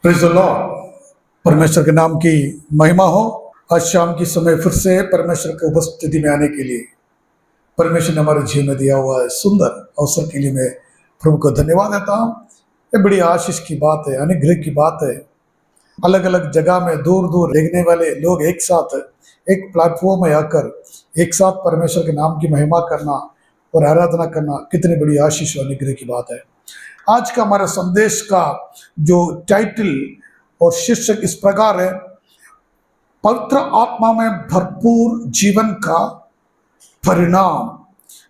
Praise the Lord. परमेश्वर के नाम की महिमा हो। आज शाम की समय फिर से परमेश्वर की उपस्थिति में आने के लिए परमेश्वर ने हमारे जीवन में दिया हुआ है सुंदर अवसर के लिए मैं प्रभु को धन्यवाद देता हूँ। ये बड़ी आशीष की बात है, अनुग्रह की बात है। अलग अलग जगह में दूर दूर रहने वाले लोग एक साथ एक प्लेटफॉर्म में आकर एक साथ परमेश्वर के नाम की महिमा करना और आराधना करना कितनी बड़ी आशीष और अनुग्रह की बात है। आज का हमारे संदेश का जो टाइटल और शीर्षक इस प्रकार है, पवित्र आत्मा में भरपूर जीवन का परिणाम।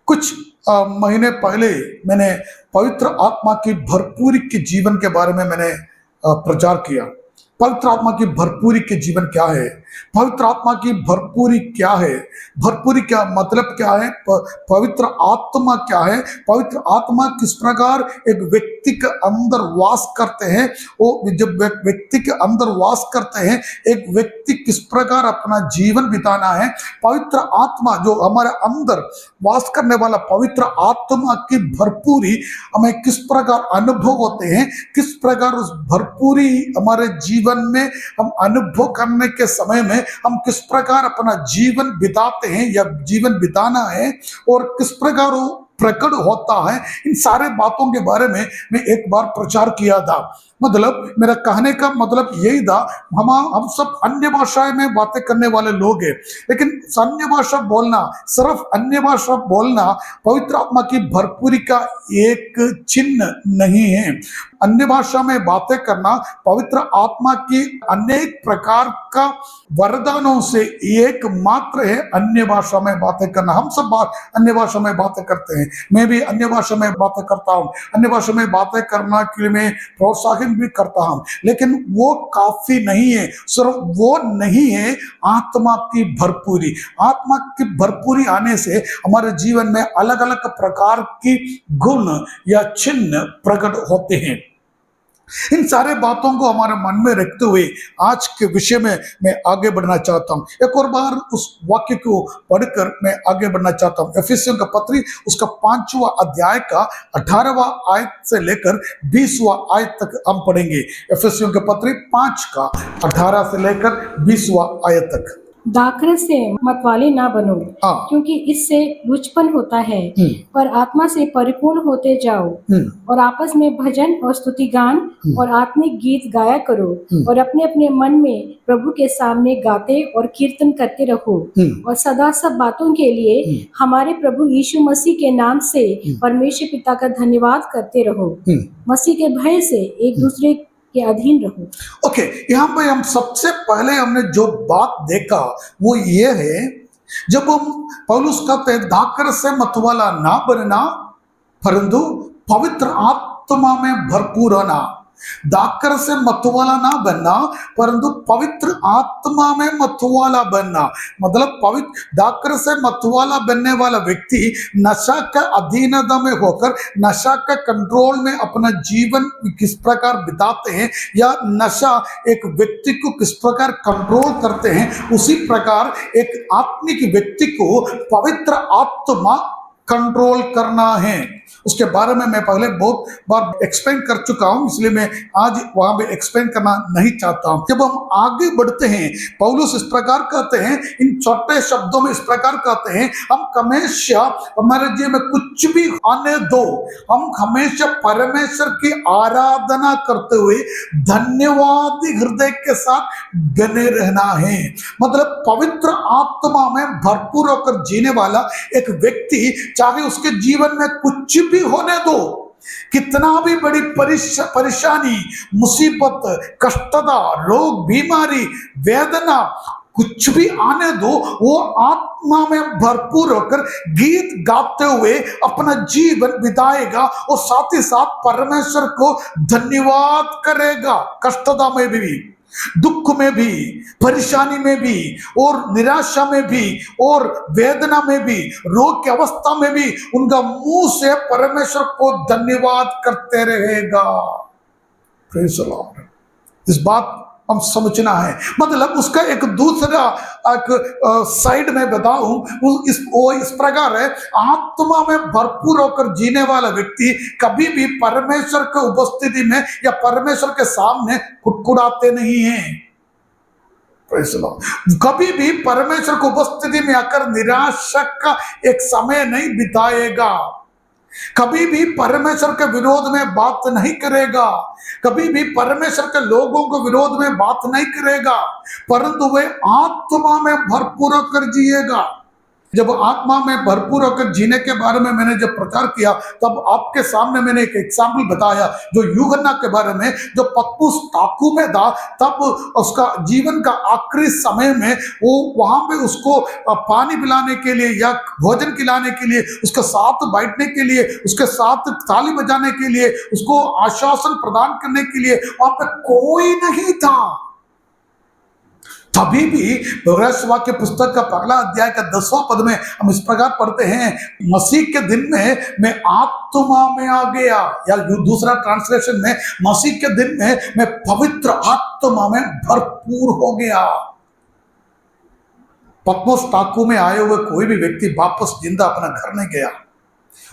कुछ महीने पहले मैंने पवित्र आत्मा की भरपूरी के जीवन के बारे में मैंने प्रचार किया। पवित्र आत्मा की भरपूरी के जीवन क्या है, पवित्र आत्मा की भरपूरी क्या है, भरपूरी क्या मतलब क्या है, पवित्र आत्मा क्या है, पवित्र आत्मा किस प्रकार एक व्यक्ति के अंदर वास करते हैं। वो जब व्यक्ति के अंदर वास करते हैं, एक व्यक्ति किस प्रकार अपना जीवन बिताना है। पवित्र आत्मा जो हमारे अंदर वास करने वाला पवित्र आत्मा की भरपूरी हमें किस प्रकार अनुभव होते हैं, किस प्रकार उस भरपूरी हमारे जीवन में हम अनुभव करने के समय में हम किस प्रकार अपना जीवन बिताते हैं या जीवन बिताना है और किस प्रकार वो प्रकट होता है। इन सारे बातों के बारे में मैं एक बार प्रचार किया था। मतलब मेरा कहने का मतलब यही था, हम सब अन्य भाषाएं में बातें करने वाले लोग हैं, लेकिन अन्य भाषा बोलना, सिर्फ अन्य भाषा बोलना पवित्र आत्मा की भरपूरी का एक चिन्ह नहीं है। अन्य भाषा में बातें करना पवित्र आत्मा की अनेक प्रकार का वरदानों से एक मात्र है। अन्य भाषा में बातें करना, हम सब अन्य भाषा में बातें करते हैं, मैं भी अन्य भाषा में बातें करता हूँ, अन्य भाषा में बातें करना के लिए मैं प्रोत्साहित भी करता हूं, लेकिन वो काफी नहीं है। सिर्फ वो नहीं है, आत्मा की भरपूरी। आत्मा की भरपूरी आने से हमारे जीवन में अलग अलग प्रकार की गुण या चिन्ह प्रकट होते हैं। इन सारे बातों को हमारे मन में रखते हुए आज के विषय में मैं आगे बढ़ना चाहता हूं। एक और बार उस वाक्य को पढ़कर मैं आगे बढ़ना चाहता हूं। इफिसियों का पत्री उसका 5वां अध्याय का 18वां आयत से लेकर 20वां आयत तक हम पढ़ेंगे। इफिसियों के पत्री 5 का 18 से लेकर 20वां आयत तक। दाखरत से मतवाले ना बनो, क्योंकि इससे लुचपन होता है, पर आत्मा से परिपूर्ण होते जाओ और आपस में भजन और स्तुति गान और आत्मिक गीत गाया करो और अपने अपने मन में प्रभु के सामने गाते और कीर्तन करते रहो और सदा सब बातों के लिए हमारे प्रभु यीशु मसीह के नाम से परमेश्वर पिता का धन्यवाद करते रहो। मसीह के भय से एक दूसरे के अधीन रहो। ओके, यहाँ पे हम सबसे पहले हमने जो बात देखा वो ये है, जब हम पौलुस कहते हैं दाखरत से मतवाला ना बनना परंतु पवित्र आत्मा में भरपूर होना। दाखरत से मतवाला ना बनना परंतु पवित्र आत्मा में मतवाला बनना। मतलब पवित्र दाखरत से मतवाला बनने वाला व्यक्ति नशा का अधीनता में होकर नशा के कंट्रोल में अपना जीवन किस प्रकार बिताते हैं या नशा एक व्यक्ति को किस प्रकार कंट्रोल करते हैं, उसी प्रकार एक आत्मिक व्यक्ति को पवित्र आत्मा कंट्रोल करना है। उसके बारे में मैं पहले बहुत बार एक्सप्लेन कर चुका हूं, इसलिए मैं आज वहां पे एक्सप्लेन करना नहीं चाहता हूं। जब हम आगे बढ़ते हैं, पौलुस इस प्रकार कहते हैं, इन छोटे शब्दों में इस प्रकार कहते हैं, हम हमेशा हमारे जीवन में कुछ भी आने दो, हम हमेशा परमेश्वर की आराधना करते हुए धन्यवाद हृदय के साथ बने रहना है। मतलब पवित्र आत्मा में भरपूर होकर जीने वाला एक व्यक्ति, चाहे उसके जीवन में कुछ भी होने दो, कितना भी बड़ी परेशानी, मुसीबत, कष्टता, रोग, बीमारी, वेदना कुछ भी आने दो, वो आत्मा में भरपूर होकर गीत गाते हुए अपना जीवन बिताएगा और साथ ही साथ परमेश्वर को धन्यवाद करेगा। कष्टता में भी, दुख में भी, परेशानी में भी और निराशा में भी और वेदना में भी, रोग की अवस्था में भी उनका मुंह से परमेश्वर को धन्यवाद करते रहेगा। Praise the Lord. इस बात हम समझना है। मतलब उसका एक दूसरा साइड में बताऊं, वो इस प्रकार है, आत्मा में भरपूर होकर जीने वाला व्यक्ति कभी भी परमेश्वर की उपस्थिति में या परमेश्वर के सामने कुड़कुड़ाते नहीं हैं। Praise the Lord। कभी भी परमेश्वर की उपस्थिति में आकर निराशा का एक समय नहीं बिताएगा, कभी भी परमेश्वर के विरोध में बात नहीं करेगा, कभी भी परमेश्वर के लोगों के विरोध में बात नहीं करेगा, परंतु वे आत्मा में भरपूर होकर जिएगा। जब आत्मा में भरपूर होकर जीने के बारे में मैंने जब प्रचार किया, तब आपके सामने मैंने एक एग्जाम्पल बताया जो यूहन्ना के बारे में, जो पतमुस टापू में था, तब उसका जीवन का आखिरी समय में वो वहां पे उसको पानी पिलाने के लिए या भोजन खिलाने के लिए, उसके साथ बैठने के लिए, उसके साथ ताली बजाने के लिए, उसको आश्वासन प्रदान करने के लिए वहां पे कोई नहीं था। तभी भी प्रकाशित पुस्तक का पहला अध्याय का 10वां पद में हम इस प्रकार पढ़ते हैं, मसीह के दिन में मैं आत्मा में आ गया, या दूसरा ट्रांसलेशन में, मसीह के दिन में मैं पवित्र आत्मा में भरपूर हो गया। पतमोस टापू में आए हुए कोई भी व्यक्ति वापस जिंदा अपना घर नहीं गया।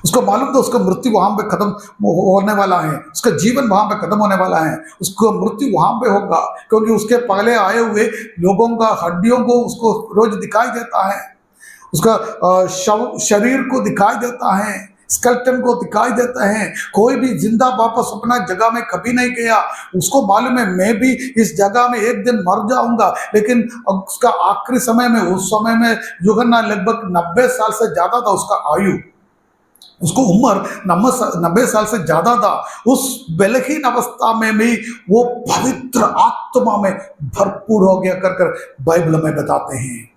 उसको मालूम था उसका मृत्यु वहां पे खत्म होने वाला है, उसका जीवन वहां पे खत्म होने वाला है, उसको मृत्यु वहां पे होगा, क्योंकि उसके पहले आए हुए लोगों का हड्डियों को उसको रोज दिखाई देता है, उसका शरीर को दिखाई देता है, स्केलेटन को दिखाई देता है। कोई भी जिंदा वापस अपना जगह में कभी नहीं गया। उसको मालूम है मैं भी इस जगह में एक दिन मर जाऊंगा, लेकिन उसका आखिरी समय में, उस समय में यूहन्ना लगभग 90 साल से ज्यादा था उसका आयु, उसको उम्र 90 साल से ज्यादा था। उस बलहीन अवस्था में भी वो पवित्र आत्मा में भरपूर हो गया कर बाइबल में बताते हैं।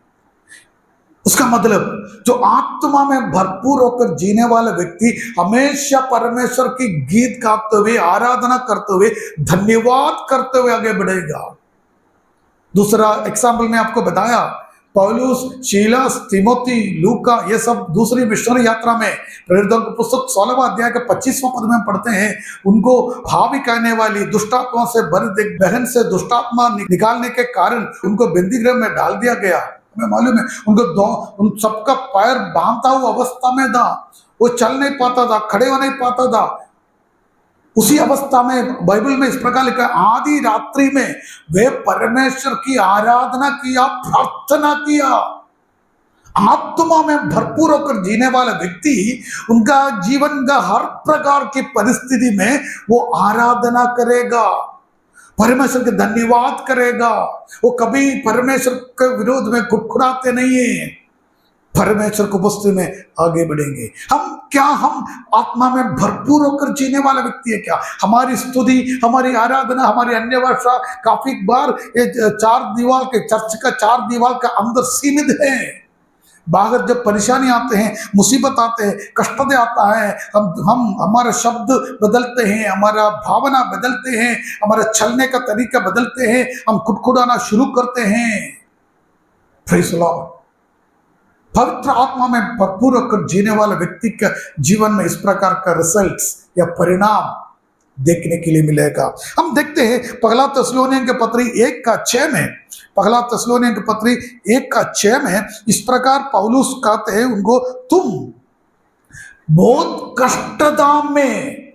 उसका मतलब जो आत्मा में भरपूर होकर जीने वाला व्यक्ति हमेशा परमेश्वर की गीत गाते हुए, आराधना करते हुए, धन्यवाद करते हुए आगे बढ़ेगा। दूसरा एग्जाम्पल मैं आपको बताया, पौलुस, शीलास, तिमोथी, लूका, ये सब दूसरी मिशनरी यात्रा में, प्रेरितों की पुस्तक 16वां अध्याय के 25वां पद में पढ़ते हैं, उनको भावी कहने वाली दुष्टात्मा से भरी एक बहन से दुष्टात्मा निकालने के कारण उनको बंदीगृह में डाल दिया गया। हमें मालूम है उन सबका पैर बांधता हुआ अवस्था में था, वो चल नहीं पाता था, खड़े हो नहीं पाता था। उसी अवस्था में बाइबल में इस प्रकार लिखा है, आधी रात्रि में वे परमेश्वर की आराधना किया, प्रार्थना किया। आत्मा में भरपूर होकर जीने वाला व्यक्ति उनका जीवन का हर प्रकार की परिस्थिति में वो आराधना करेगा, परमेश्वर के धन्यवाद करेगा। वो कभी परमेश्वर के विरोध में कुड़कुड़ाते नहीं है, परमेश्वर को उपस्थिति में आगे बढ़ेंगे। हम आत्मा में भरपूर होकर जीने वाला व्यक्ति है क्या? हमारी स्तुति, हमारी आराधना, हमारी अन्य भाषा काफी बार ये चार दीवार के, चर्च का चार दीवार का अंदर सीमित है। बाहर जब परेशानी आते हैं, मुसीबत आते हैं, कष्ट आता है, हम हमारा शब्द बदलते हैं, हमारा भावना बदलते हैं, हमारा चलने का तरीका बदलते हैं, हम कुड़कुड़ाना शुरू करते हैं। Praise the Lord. पवित्र आत्मा में भरपूर होकर जीने वाले व्यक्ति के जीवन में इस प्रकार का रिजल्ट्स या परिणाम देखने के लिए मिलेगा। हम देखते हैं पहला थिस्सलुनीय के पत्री 1:6 में, पहला थिस्सलुनीय के पत्री 1:6 में इस प्रकार पौलुस कहते हैं उनको, तुम बहुत कष्टदाम में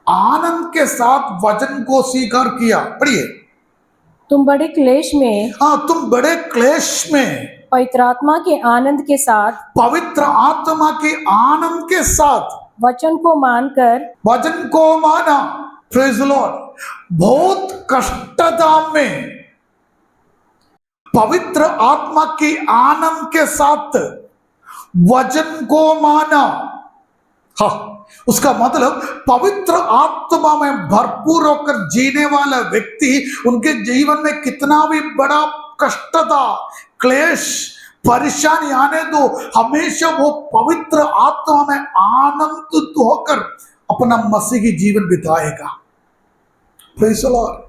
आनंद के साथ वचन को स्वीकार किया। पढ़िए, तुम बड़े क्लेश में, हाँ, तुम बड़े क्लेश में पवित्र आत्मा के आनंद के साथ, पवित्र आत्मा के आनंद के साथ वचन को माना। Praise the Lord. बहुत कष्टदाम में पवित्र आत्मा के आनंद के साथ वचन को माना। हाँ, उसका मतलब पवित्र आत्मा में भरपूर होकर जीने वाला व्यक्ति, उनके जीवन में कितना भी बड़ा कष्ट था, क्लेश, परेशानी आने दो, हमेशा वो पवित्र आत्मा में आनंदित होकर अपना मसीही जीवन बिताएगा। Praise the Lord.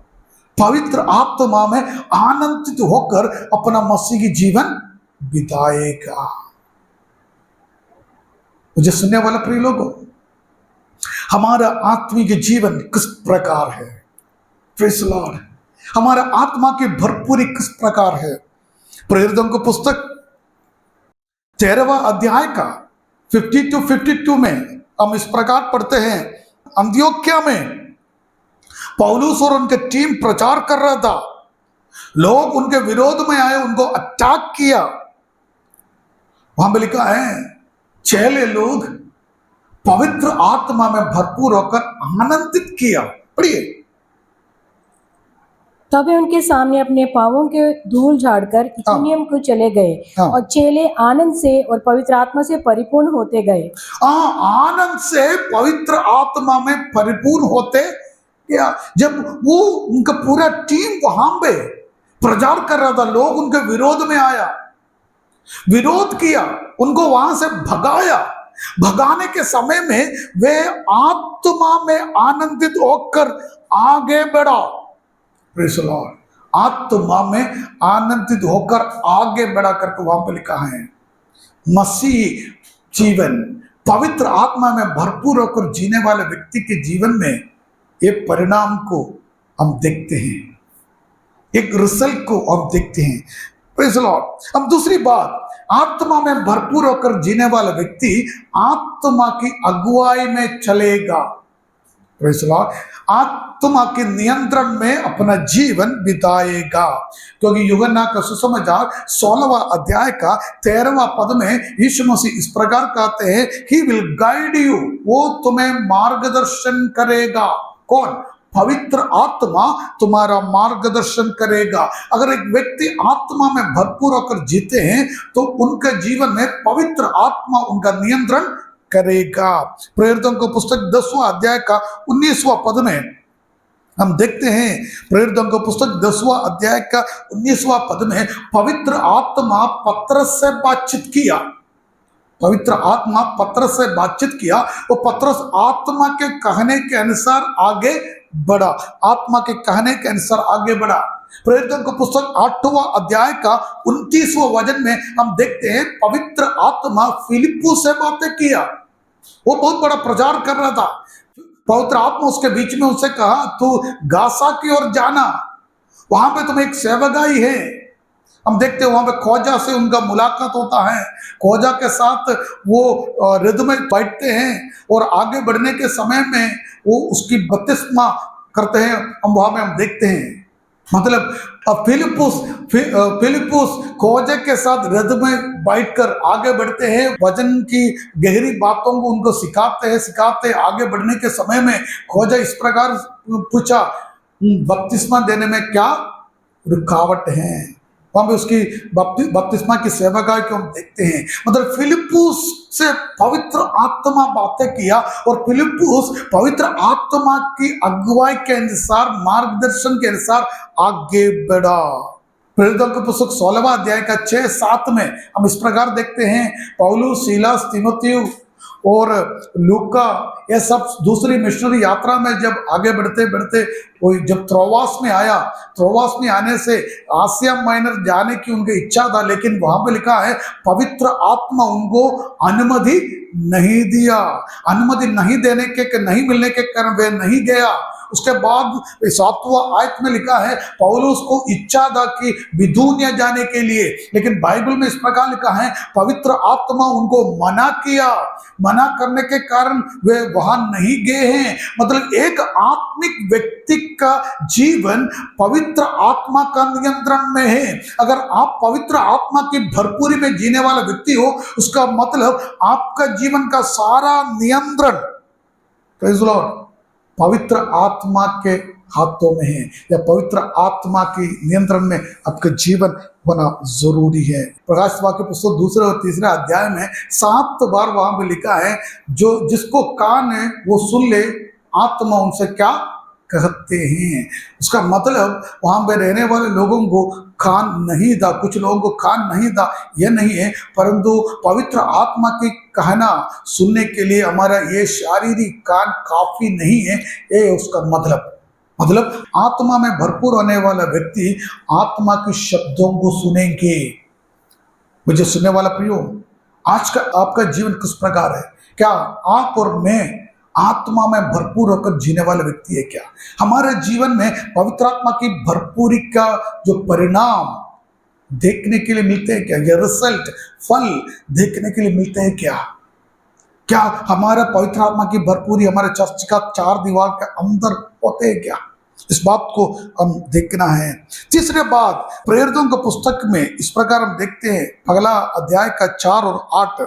पवित्र आत्मा में आनंदित होकर अपना मसीही जीवन बिताएगा। मुझे सुनने वाला प्रिय लोगों, हमारा आत्मिक जीवन किस प्रकार है? Praise the Lord. हमारा आत्मा की भरपूरी किस प्रकार है। प्रेरितों की पुस्तक 13वां अध्याय का 50-52 में हम इस प्रकार पढ़ते हैं, अंत्योक्या में पौलुस और उनके टीम प्रचार कर रहा था, लोग उनके विरोध में आए, उनको अटैक किया। वहां पे लिखा है चेले लोग पवित्र आत्मा में भरपूर होकर आनंदित किया। पढ़िए, तब वे उनके सामने अपने पांवों के धूल झाड़कर इकुनियम को चले गए और चेले आनंद से और पवित्र आत्मा से परिपूर्ण होते गए। आनंद से पवित्र आत्मा में परिपूर्ण होते गया। जब वो उनका पूरा टीम वहां पे प्रचार कर रहा था, लोग उनके विरोध में आया, विरोध किया, उनको वहां से भगाया। भगाने के समय में वे आत्मा में आनंदित होकर आगे बढ़ा। Praise the Lord. आत्मा में आनंदित होकर आगे बढ़ा करके वहां पर लिखा है, मसीह जीवन पवित्र आत्मा में भरपूर होकर जीने वाले व्यक्ति के जीवन में एक परिणाम को हम देखते हैं, एक रिजल्ट को हम देखते हैं। Praise the Lord. अब दूसरी बात, आत्मा में भरपूर होकर जीने वाला व्यक्ति आत्मा की अगुवाई में चलेगा। Praise the Lord. आत्मा के नियंत्रण में अपना जीवन बिताएगा, क्योंकि यूहन्ना का सुसमाचार 16वां अध्याय का 13वां पद में यीशु मसीह इस प्रकार कहते हैं, ही विल गाइड यू, वो तुम्हें मार्गदर्शन करेगा। कौन? पवित्र आत्मा तुम्हारा मार्गदर्शन करेगा। अगर एक व्यक्ति आत्मा में भरपूर होकर जीते हैं तो उनके जीवन में पवित्र आत्मा उनका नियंत्रण करेगा। प्रेरितों को पुस्तक 10वां अध्याय का 19वां पद में हम देखते हैं, प्रेरितों को पुस्तक 10वां अध्याय का 19वां पद में पवित्र आत्मा पत्रस से बातचीत किया। पवित्र आत्मा पत्रस से बातचीत किया, वो पत्रस आत्मा के कहने के अनुसार आगे बढ़ा, आत्मा के कहने के अनुसार आगे बढ़ा। प्रेरितों को पुस्तक 8वां अध्याय का 29वां वचन में हम देखते हैं, पवित्र आत्मा फिलिप्पुस से बातें किया। वो बहुत बड़ा प्रचार कर रहा था। पवित्र आत्मा उसके बीच में उससे कहा, तू गासा की ओर जाना, वहां पे तुम्हें एक सेवकाई है। हम देखते हैं वहां पे खोजा से उनका मुलाकात होता है, खोजा के साथ वो रथ में बैठते हैं और आगे बढ़ने के समय में वो उसकी बपतिस्मा करते हैं। हम वहां में हम देखते हैं, मतलब फिलिप्पुस खोजे के साथ रथ में बैठकर आगे बढ़ते हैं, वचन की गहरी बातों को उनको सिखाते आगे बढ़ने के समय में खोजा इस प्रकार पूछा, बपतिस्मा देने में क्या रुकावट है। वहां पे उसकी बपतिस्मा की सेवकाई को हम देखते हैं। मतलब फिलिप्पुस से पवित्र आत्मा बातें किया और फिलिप्पुस पवित्र आत्मा की अगुवाई के अनुसार, मार्गदर्शन के अनुसार आगे बढ़ा। प्रेरितों की पुस्तक 16वां अध्याय का 6-7 में हम इस प्रकार देखते हैं, पौलुस, सीलास, तीमुथियुस और लूका ये सब दूसरी मिशनरी यात्रा में जब आगे बढ़ते बढ़ते वो जब त्रोवास में आया, त्रोवास में आने से आसिया माइनर जाने की उनकी इच्छा था, लेकिन वहां पे लिखा है पवित्र आत्मा उनको अनुमति नहीं दिया। अनुमति नहीं देने के नहीं मिलने के कारण वे नहीं गया। उसके बाद 7वां आयत में लिखा है, पौलुस को इच्छा था कि बिदूनिया जाने के लिए, लेकिन बाइबल में इस प्रकार लिखा है, पवित्र आत्मा उनको मना किया। मना करने के कारण वे वहां नहीं गए हैं। मतलब एक आत्मिक व्यक्ति का जीवन पवित्र आत्मा का नियंत्रण में है। अगर आप पवित्र आत्मा की भरपूरी में जीने वाला व्यक्ति हो, उसका मतलब आपका जीवन का सारा नियंत्रण, प्रेज़ द लॉर्ड, पवित्र आत्मा के हाथों में है, या पवित्र आत्मा की नियंत्रण में आपका जीवन होना जरूरी है। प्रकाश वाक्य पुस्तक 2 और 3 अध्याय में 7 बार वहां पे लिखा है, जो जिसको कान है वो सुन ले, आत्मा उनसे क्या कहते हैं। उसका मतलब वहां पे रहने वाले लोगों को कान नहीं था, कुछ लोगों को कान नहीं था, यह नहीं है, परंतु पवित्र आत्मा की कहना सुनने के लिए हमारा ये शारीरिक कान काफी नहीं है। ये उसका मतलब आत्मा में भरपूर होने वाला व्यक्ति आत्मा के शब्दों को सुनेंगे। मुझे सुनने वाला प्रियो, आज का आपका जीवन किस प्रकार है? क्या आप और मैं आत्मा में भरपूर होकर जीने वाले व्यक्ति है क्या? हमारे जीवन में पवित्र आत्मा की भरपूरी का जो परिणाम देखने के लिए मिलते हैं क्या? ये रिजल्ट, फल देखने के लिए मिलते हैं क्या? क्या हमारा पवित्र आत्मा की भरपूरी हमारे चर्च का चार दीवार के अंदर होते हैं क्या? इस बात को हम देखना है। तीसरी बात, प्रेरितों की पुस्तक में इस प्रकार हम देखते हैं, अगला अध्याय का 4 और 8,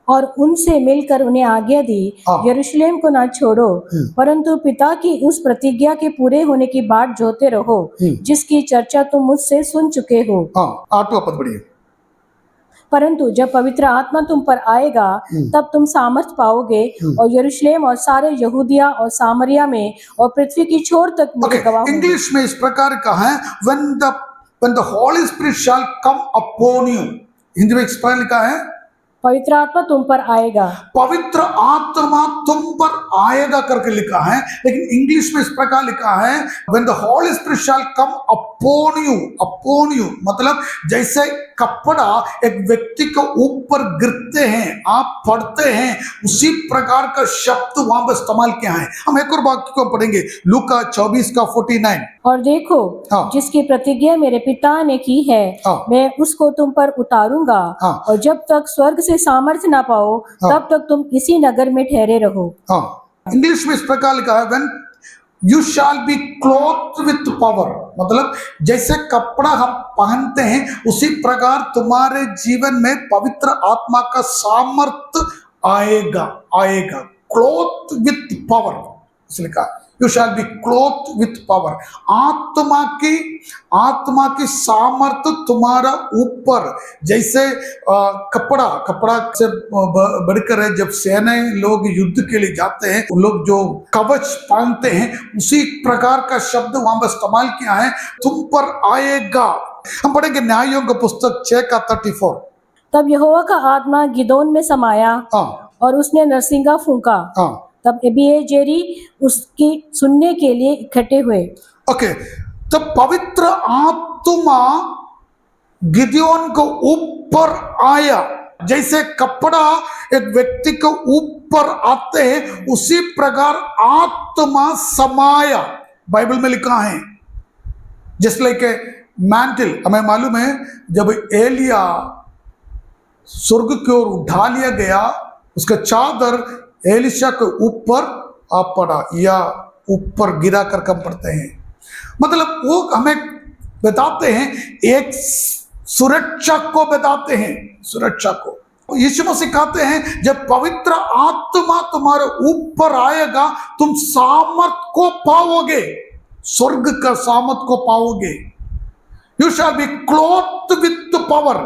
और उनसे मिलकर उन्हें आज्ञा दी, यरूशलेम को ना छोड़ो, परंतु पिता की उस प्रतिज्ञा के पूरे होने की बाट जोते रहो, जिसकी चर्चा तुम मुझसे सुन चुके हो। 8वां पद बढ़िए। परंतु जब पवित्र आत्मा तुम पर आएगा, तब तुम सामर्थ पाओगे, और यरूशलेम और सारे यहूदिया और सामरिया में और पृथ्वी की छोर तक मेरे गवाह होंगे। इंग्लिश में इस प्रकार कहा है, when the Holy Spirit shall come upon you। Hindi में इस प्रकार लिखा है, पवित्र आत्मा तुम पर आएगा। पवित्र आत्मा तुम पर आएगा करके लिखा है, लेकिन इंग्लिश में इस प्रकार लिखा है, when the Holy Spirit shall come upon you मतलब जैसे कपड़ा एक व्यक्ति के ऊपर गिरते हैं, आप पढ़ते हैं, उसी प्रकार का शब्द वहां पर इस्तेमाल किया है। हम एक और वाक्य को पढ़ेंगे, लूका 24 का 49। और देखो, जिसकी प्रतिज्ञा मेरे पिता ने की है, मैं उसको तुम पर उतारूंगा, और जब तक स्वर्ग से सामर्थ्य ना पाओ, तब तक तुम इसी नगर में ठहरे रहो। इंग्लिश में इस प्रकार लिखा है, when you shall be clothed with power मतलब जैसे कपड़ा हम पहनते हैं, उसी प्रकार तुम्हारे जीवन में पवित्र आत्मा का सामर्थ्य आएगा। क्लोथ विथ पावर इसलिए कहा, you shall be cloth with power. आत्मा की सामर्थ्य तुम्हारा ऊपर, जैसे कपड़ा से बढ़कर है, जब सेना लोग युद्ध के लिए जाते हैं, उन लोग जो कवच पहनते हैं, उसी प्रकार का शब्द वहां पर इस्तेमाल किया है, तुम पर आएगा। हम पढ़ेंगे न्यायों का पुस्तक 6 का 34। तब यहोवा का आत्मा गिदोन में समाया, और उसने नरसिंगा फूंका। तब एबीएजेरी उसकी सुनने के लिए इकट्ठे हुए। तब पवित्र आत्मा गिदोन को ऊपर आया, जैसे कपड़ा एक व्यक्ति को ऊपर आते हैं, उसी प्रकार आत्मा समाया। बाइबल में लिखा है, जस्ट लाइक ए मैंटल। हमें मालूम है, जब एलिया स्वर्ग की ओर उठा लिया गया, उसका चादर एलिशा के ऊपर आ पड़ा, या ऊपर गिरा कर कम पड़ते हैं। मतलब वो हमें बताते हैं, एक सुरक्षा को बताते हैं, सुरक्षा को। यीशु मसीह कहते हैं, जब पवित्र आत्मा तुम्हारे ऊपर आएगा, तुम सामर्थ को पाओगे, स्वर्ग का सामर्थ को पाओगे। You shall be cloth with power.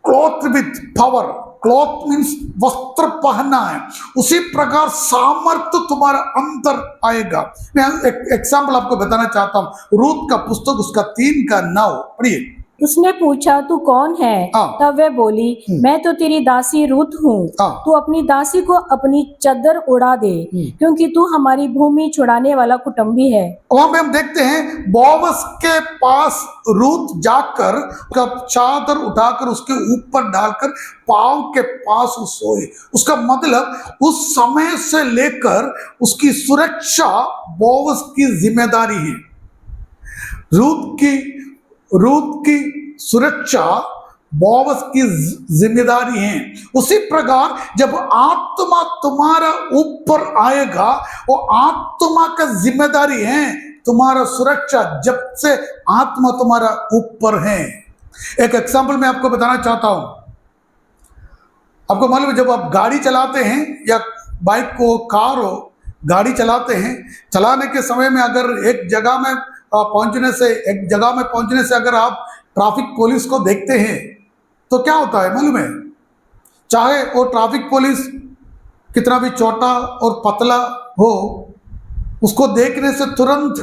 Cloth with power, cloth means वस्त्र पहनना है, उसी प्रकार सामर्थ्य तुम्हारे अंदर आएगा। मैं एक एग्जाम्पल आपको बताना चाहता हूं, रूत का पुस्तक उसका 3 का 9 पढ़िए। उसने पूछा, तू कौन है? तब वह बोली, मैं तो तेरी दासी रूत हूँ। तू अपनी दासी को अपनी चद्दर उड़ा दे, क्योंकि तू हमारी भूमि छुड़ाने वाला कुटुंबी है। वहां पे हम देखते हैं, बोअज के पास रूत जाकर चादर उठाकर उसके ऊपर डालकर पांव के पास सोए। उसका मतलब उस समय से लेकर उसकी सुरक्षा बोअज की जिम्मेदारी है। रूत की सुरक्षा बोअज की जिम्मेदारी है। उसी प्रकार जब आत्मा तुम्हारा ऊपर आएगा, वो आत्मा का जिम्मेदारी है तुम्हारा सुरक्षा, जब से आत्मा तुम्हारा ऊपर है। एक एग्जाम्पल मैं आपको बताना चाहता हूं। आपको मालूम है, जब आप गाड़ी चलाते हैं, या बाइक हो, कार हो, गाड़ी चलाते हैं, चलाने के समय में अगर एक जगह में पहुंचने से अगर आप ट्रैफिक पुलिस को देखते हैं, तो क्या होता है मालूम है? चाहे वो ट्रैफिक पुलिस कितना भी छोटा और पतला हो, उसको देखने से तुरंत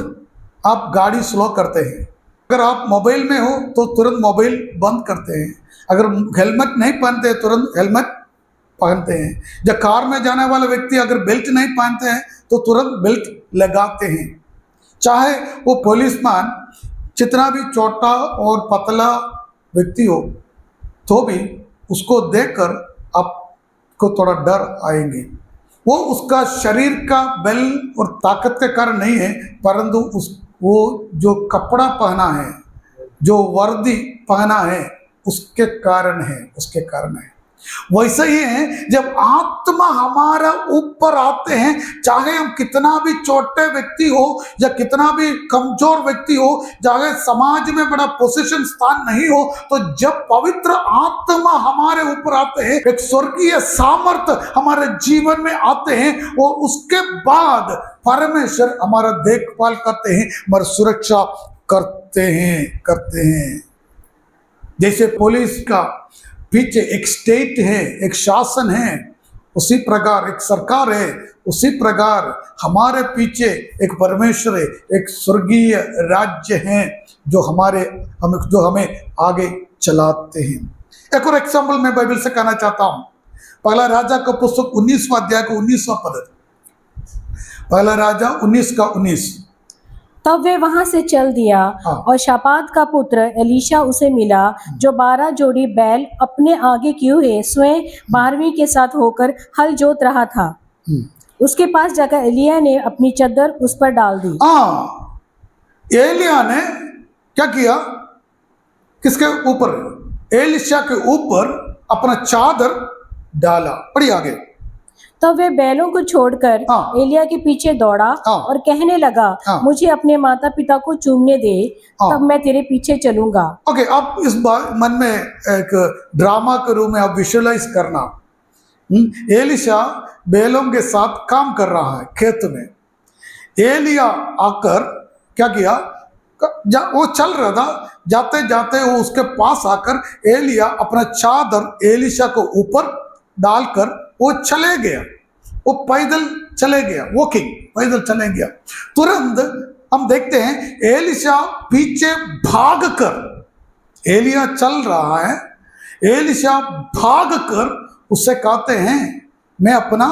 आप गाड़ी स्लो करते हैं। अगर आप मोबाइल में हो तो तुरंत मोबाइल बंद करते हैं। अगर हेलमेट नहीं पहनते तुरंत हेलमेट पहनते हैं। जब कार में जाने वाला व्यक्ति अगर बेल्ट नहीं पहनते हैं तो तुरंत बेल्ट लगाते हैं। चाहे वो पुलिसमैन जितना भी छोटा और पतला व्यक्ति हो, तो भी उसको देखकर आपको थोड़ा डर आएंगे। वो उसका शरीर का बल और ताकत के कारण नहीं है, परंतु वो जो कपड़ा पहना है, जो वर्दी पहना है, उसके कारण है। वैसे ही है, जब आत्मा हमारा ऊपर आते हैं, चाहे हम कितना भी छोटे व्यक्ति हो या कितना भी कमजोर व्यक्ति हो, चाहे समाज में बड़ा पोजीशन स्थान नहीं हो, तो जब पवित्र आत्मा हमारे ऊपर आते हैं, एक स्वर्गीय सामर्थ्य हमारे जीवन में आते हैं, और उसके बाद परमेश्वर हमारा देखभाल करते हैं, हमारी सुरक्षा करते हैं। जैसे पुलिस का पीछे एक स्टेट है, एक शासन है, उसी प्रकार एक सरकार है, उसी प्रकार हमारे पीछे एक परमेश्वर है, एक स्वर्गीय राज्य है जो हमें आगे चलाते हैं। एक और एग्जाम्पल मैं बाइबल से कहना चाहता हूं। पहला राजा का पुस्तक 19वां अध्याय का 19वां पद। पहला राजा 19 का 19। तब वे वहां से चल दिया, और शापात का पुत्र एलीशा उसे मिला, जो 12 जोड़ी बैल अपने आगे किए हुए स्वयं 12वीं के साथ होकर हल जोत रहा था। उसके पास जाकर एलिया ने अपनी चद्दर उस पर डाल दी। एलिया ने क्या किया? किसके ऊपर? एलीशा के ऊपर अपना चादर डाला। पढ़िए आगे। तब वे बैलों को छोड़कर एलिया के पीछे दौड़ा और कहने लगा, मुझे अपने माता पिता को चूमने दे, तब मैं तेरे पीछे चलूंगा। ओके, आप इस बार मन में एक ड्रामा के रूप में आप विजुअलाइज करना। एलीशा बैलों के साथ काम कर रहा है खेत में। एलिया आकर क्या किया? वो चल रहा था, जाते जाते वो उसके पास आकर एलिया अपना चादर एलीशा को ऊपर डालकर वो चले गया। वो पैदल चले गया, वॉकिंग पैदल चले गया। तुरंत हम देखते हैं एलीशा पीछे भागकर, एलिया चल रहा है, एलीशा भागकर उससे कहते हैं, मैं अपना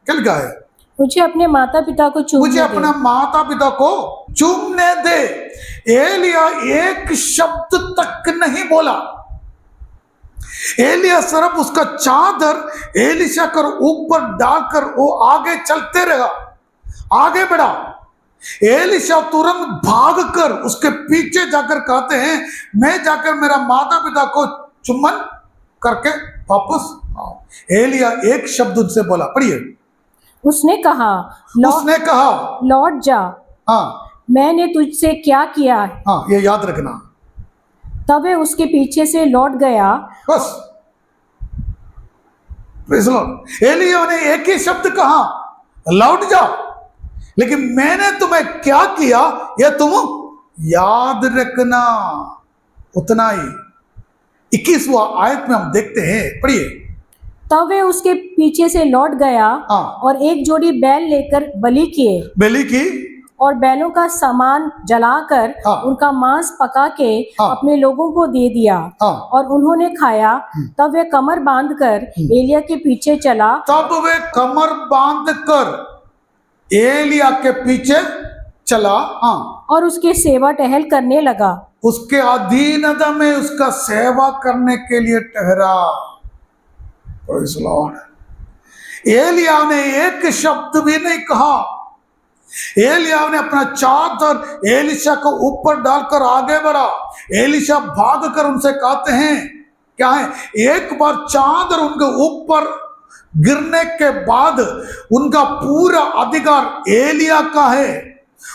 क्या लिखा है? मुझे अपने माता पिता को चूमने मुझे अपना माता पिता को चूमने दे। एलिया एक शब्द तक नहीं बोला। एलिया सिर्फ उसका चादर एलीशा कर ऊपर डालकर वो आगे चलते रहा, आगे बढ़ा। एलीशा तुरंत भागकर उसके पीछे जाकर कहते हैं, मैं जाकर मेरा माता पिता को चुम्बन करके वापस आओ। एलिया एक शब्द उनसे बोला। पढ़िए। उसने कहा लौट जा। मैंने तुझसे क्या किया? ये याद रखना। तब वे उसके पीछे से लौट गया। बस। एलिया ने एक ही शब्द कहा, लौट जाओ, लेकिन मैंने तुम्हें क्या किया यह तुम याद रखना। उतना ही 21वां आयत में हम देखते हैं। पढ़िए। तब वे उसके पीछे से लौट गया और एक जोड़ी बैल लेकर बलि की और बैलों का सामान जलाकर उनका मांस पका के अपने लोगों को दे दिया और उन्होंने खाया। तब वे कमर बांधकर एलिया के पीछे चला। तब वे कमर बांधकर एलिया के पीछे चला और उसके सेवा टहल करने लगा। उसके अधीनता में उसका सेवा करने के लिए ठहरा। Praise Lord. एलिया ने एक शब्द भी नहीं कहा। एलिया ने अपना चादर एलीशा को ऊपर डालकर आगे बढ़ा। एलीशा भागकर उनसे कहते हैं, क्या है? एक बार चादर उनके ऊपर गिरने के बाद उनका पूरा अधिकार एलिया का है।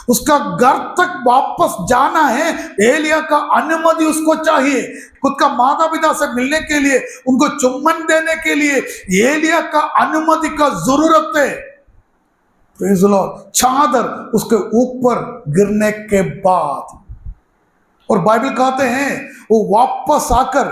उसका घर तक वापस जाना है, एलिया का अनुमति उसको चाहिए। खुद का माता पिता से मिलने के लिए, उनको चुम्बन देने के लिए एलिया का अनुमति का जरूरत है। Praise Lord. चादर उसके ऊपर गिरने के बाद, और बाइबल कहते हैं वो वापस आकर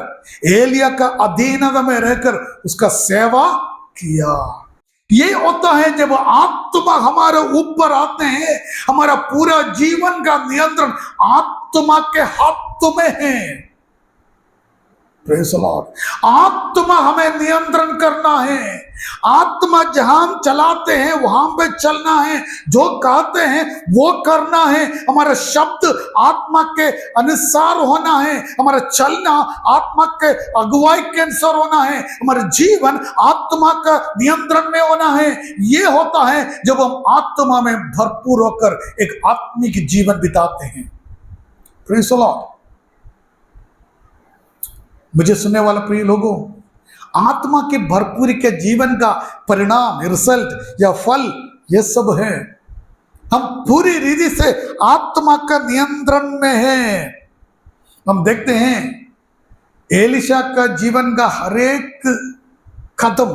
एलिया का अधीनता में रहकर उसका सेवा किया। ये होता है जब आत्मा हमारे ऊपर आते हैं, हमारा पूरा जीवन का नियंत्रण आत्मा के हाथों में है। Praise the Lord. आत्मा हमें नियंत्रण करना है। आत्मा जहां हम चलाते हैं वहां पे चलना है, जो कहते हैं वो करना है। हमारा शब्द आत्मा के अनुसार होना है, हमारा चलना आत्मा के अगुवाई के अनुसार होना है, हमारा जीवन आत्मा का नियंत्रण में होना है। ये होता है जब हम आत्मा में भरपूर होकर एक आत्मिक जीवन बिताते हैं। Praise the Lord. मुझे सुनने वाले प्रिय लोगों, आत्मा की भरपूरी के जीवन का परिणाम, रिजल्ट या फल ये सब है। हम पूरी रीति से आत्मा का नियंत्रण में हैं। हम देखते हैं एलिशा का जीवन का हर एक कदम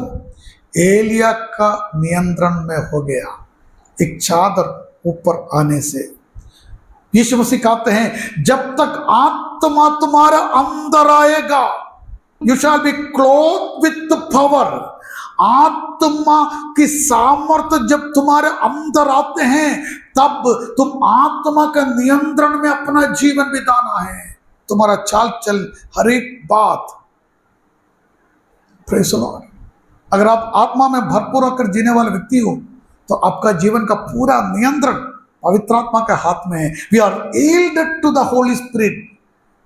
एलिया का नियंत्रण में हो गया। एक चादर ऊपर आने से यीशु मसीह कहते हैं, जब तक आत्मा तुम्हारा अंदर आएगा, you shall be cloth with power. आत्मा की सामर्थ्य जब तुम्हारे अंदर आते हैं, तब तुम आत्मा का नियंत्रण में अपना जीवन बिताना है। तुम्हारा चाल चल, हर एक बात। Praise the Lord. अगर आप आत्मा में भरपूर होकर जीने वाले व्यक्ति हो, तो आपका जीवन का पूरा नियंत्रण पवित्र आत्मा के हाथ में है। We are yielded to the Holy Spirit.